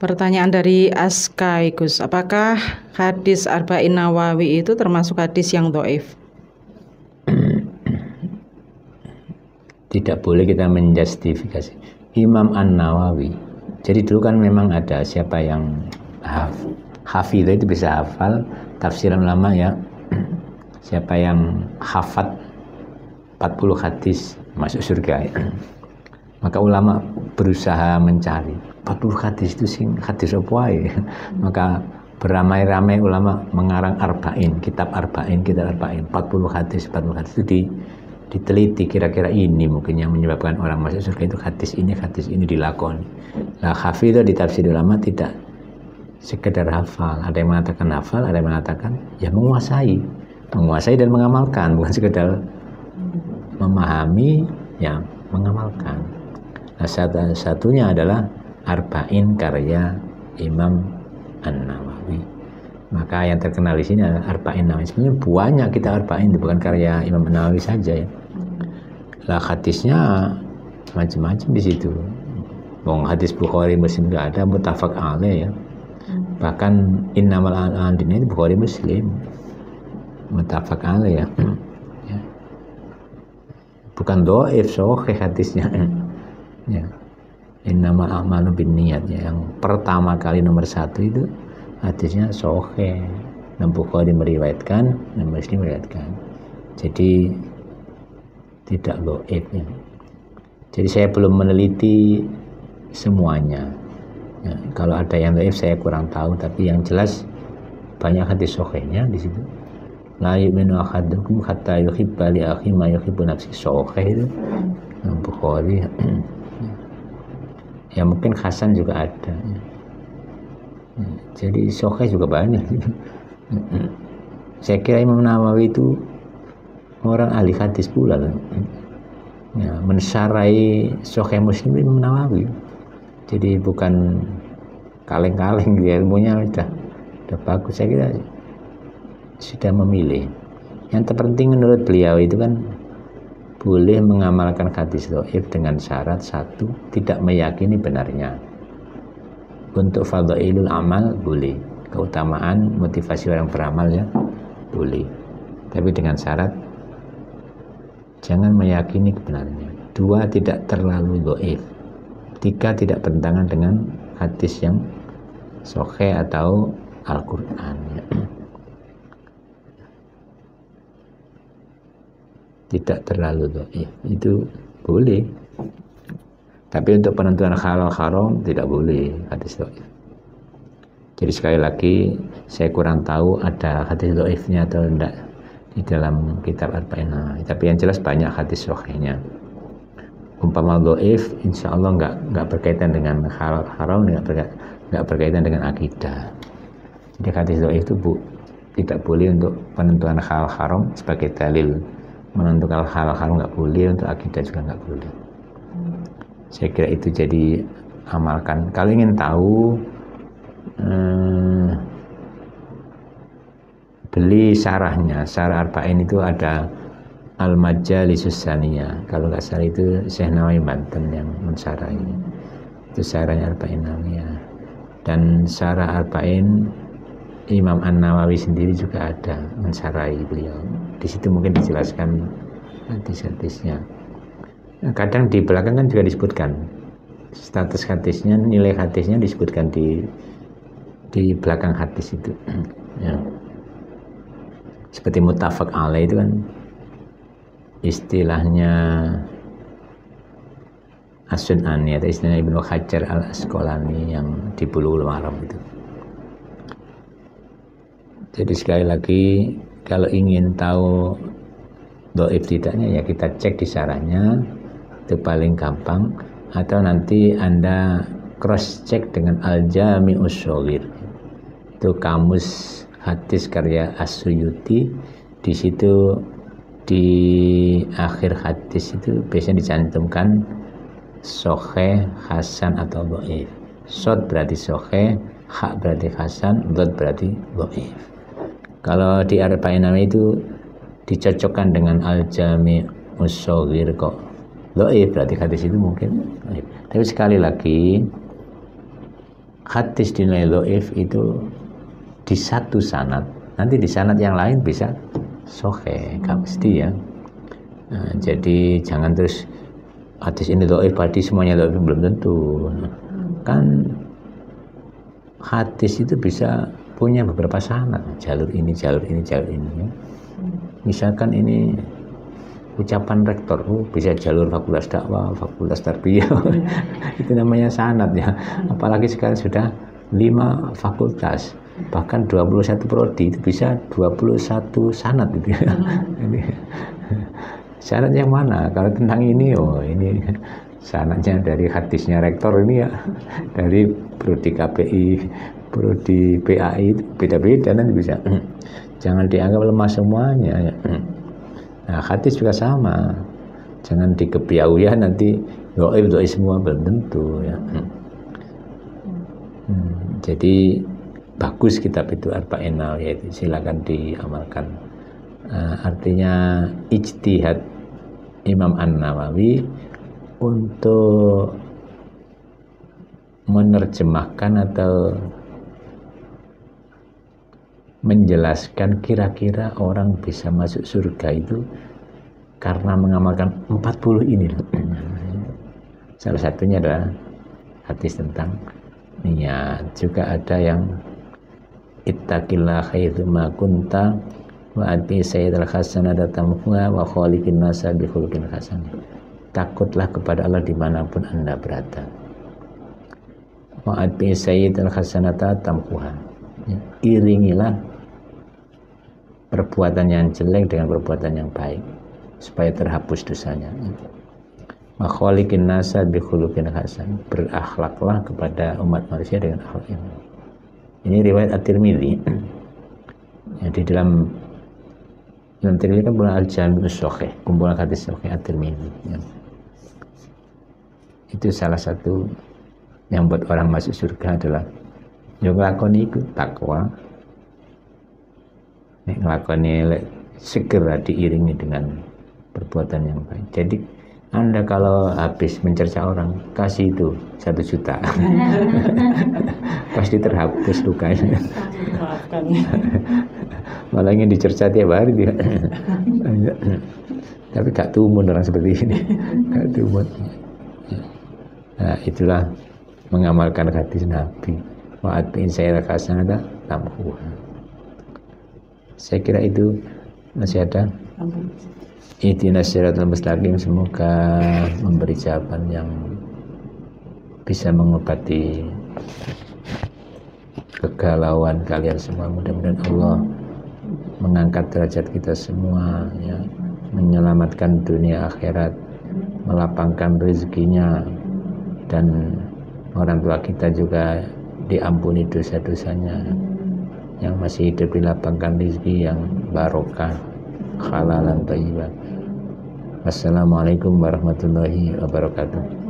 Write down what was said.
Pertanyaan dari Askaigus, apakah hadis Arba'in Nawawi itu termasuk hadis yang dhaif? Tidak boleh kita menjustifikasi Imam An-Nawawi. Jadi dulu kan memang ada siapa yang hafidh itu bisa hafal tafsiran ulama ya. Siapa yang hafat 40 hadis masuk surga ya. Maka ulama berusaha mencari 40 hadis itu sing hadis apa ya. Maka beramai-ramai ulama mengarang kitab arba'in 40 hadis itu diteliti kira-kira ini mungkin yang menyebabkan orang masuk surga itu hadis ini dilakoni. Nah, hafidh di tafsir ulama tidak sekedar hafal, ada yang mengatakan hafal, ada yang mengatakan ya menguasai dan mengamalkan, bukan sekedar memahami, ya mengamalkan. Nah, satunya adalah Arba'in karya Imam An-Nawawi. Maka yang terkenal di sini adalah Arba'in Nawawi. Sebenarnya banyak kita Arba'in, bukan karya Imam An-Nawawi saja ya. Lah hadisnya macam-macam di situ. Hadis Bukhari Muslim juga ada, muttafaq alaih ya. Bahkan innamal a'malu binniyat Bukhari Muslim muttafaq alaih ya. Bukan dhaif, sahih hadisnya. Ya. Innamal a'malu binniyat ya. Yang pertama kali nomor 1 itu hadisnya sahih. Dan Bukhari meriwayatkan, dan Muslim meriwayatkan. Jadi tidak dhaif ya. Jadi saya belum meneliti semuanya. Ya, kalau ada yang dhaif saya kurang tahu, tapi yang jelas banyak hadis sahihnya di situ. La yu'minu ahadukum hatta yuhibba li akhihi ma yuhibbu nafsihi, sahih itu Bukhari. Ya mungkin Hasan juga ada. Jadi sahih juga banyak. Saya kira Imam Nawawi itu orang ahli hadis pula kan. Ya, mensarai Sahih Muslim Imam Nawawi. Jadi bukan kaleng-kaleng dia, ilmunya udah bagus. Saya kira sudah memilih. Yang terpenting menurut beliau itu kan boleh mengamalkan hadis dhaif dengan syarat satu, tidak meyakini benarnya. Untuk fadhailul amal boleh, keutamaan motivasi orang beramal ya boleh, tapi dengan syarat jangan meyakini kebenarannya. 2, tidak terlalu dhaif. 3, tidak bertentangan dengan hadis yang sahih atau Al-Quran ya. Tidak terlalu dhaif itu boleh, tapi untuk penentuan halal haram tidak boleh hadis dhaif. Jadi sekali lagi saya kurang tahu ada hadis dhaifnya atau tidak di dalam kitab Arba'in Nawawi, tapi yang jelas banyak hadis sahihnya. Umpama dhaif insya Allah nggak berkaitan dengan halal haram, nggak berkaitan dengan akidah. Jadi hadis dhaif itu tidak boleh untuk penentuan halal haram sebagai dalil. Menentukan hal haram nggak boleh, untuk akidah juga nggak boleh. Saya kira itu jadi amalkan. Kalau ingin tahu beli syarahnya. Syarah Arba'in itu ada Al-Majalisus Saniyah. Kalau nggak salah itu Syekh Nawawi Banten yang mensyarah ini. Itu syarahnya Arba'in Nawawiyah. Dan syarah Arba'in Imam An-Nawawi sendiri juga ada mensyarahi beliau. Di situ mungkin dijelaskan hadis-hadisnya. Kadang di belakang kan juga disebutkan status hadisnya, nilai hadisnya disebutkan di belakang hadis itu. Ya. Seperti muttafaq alaih itu kan istilahnya As-Sun'ani atau istilahnya Ibnu Hajar Al-Asqalani yang di Bulughul Maram itu. Jadi sekali lagi kalau ingin tahu dhaif tidaknya ya kita cek di syarahnya, itu paling gampang, atau nanti Anda cross check dengan Al-Jami'us Shaghir. Itu kamus hadis karya As-Suyuti. Di situ di akhir hadis itu biasanya dicantumkan sahih, hasan atau dhaif. Shad berarti sahih, ha berarti hasan, dhad berarti dhaif. Kalau di Arba'in Nawawi itu dicocokkan dengan Al-Jami'us Shaghir kok dhaif, berarti hadis itu mungkin dhaif. Tapi sekali lagi hadis dinilai dhaif itu di satu sanad, nanti di sanad yang lain bisa sahih, gak mesti ya. Nah, jadi jangan terus hadis ini dhaif, hadis semuanya dhaif, belum tentu. Kan hadis itu bisa punya beberapa sanad, jalur ini, jalur ini, jalur ini ya. Misalkan ini ucapan rektor, bisa jalur fakultas dakwah, fakultas tarbiyah, itu namanya sanad ya. Apalagi sekarang sudah 5 fakultas, bahkan 21 prodi, itu bisa 21 sanad gitu ya. Sanad yang mana? Kalau tentang ini, ini sanadnya dari hadisnya rektor ini ya, dari prodi KPI, prodi PAI, itu beda-beda, nanti bisa. Jangan dianggap lemah semuanya ya. Nah, hadis juga sama, jangan dikebiau ya, nanti dhaif semua, belum tentu ya. Jadi bagus kitab itu Arba'in Nawawiyah itu, silakan diamalkan. Artinya ijtihad Imam An-Nawawi untuk menerjemahkan atau menjelaskan kira-kira orang bisa masuk surga itu karena mengamalkan 40 ini. Salah satunya adalah hadis tentang niat. Juga ada yang ittaqillah haitsu ma kunta wa ati sayyidal hasanata tamhuha wa khaliqin nasa bi khuluqin hasan. Takutlah kepada Allah dimanapun Anda berada. Wa ati sayyidal hasanata tamhuha. Iringilah perbuatan yang jelek dengan perbuatan yang baik supaya terhapus dosanya. Wa khaliqin nasa bi khuluqin hasan. Berakhlaklah kepada umat manusia dengan akhlak yang baik. Ini riwayat At-Tirmidzi. Jadi dalam Tirmidzi kan punya Al-Jami' As-Shahih, kumpulan hadis Sahih At-Tirmidzi. Ya. Itu salah satu yang buat orang masuk surga adalah yang nglakoni iku takwa. Nek nglakoni segera diiringi dengan perbuatan yang baik. Jadi Anda kalau habis mencerca orang, kasih itu 1 juta. Pasti terhapus lukanya. Malah ingin dicerca tiap hari dia. Tapi gak tumun orang seperti ini. Gak tumun. Nah, itulah mengamalkan hadis Nabi. Wa'atbi'in sayyidal hasanata tamhuha. Saya kira itu masih ada. Ihdinas siratal mustaqim, semoga memberi jawaban yang bisa mengobati kegalauan kalian semua. Mudah-mudahan Allah mengangkat derajat kita semua ya, menyelamatkan dunia akhirat, melapangkan rezekinya, dan orang tua kita juga diampuni dosa-dosanya, yang masih hidup dilapangkan rezeki yang barokah, halalan thayyibah. Wassalamualaikum warahmatullahi wabarakatuh.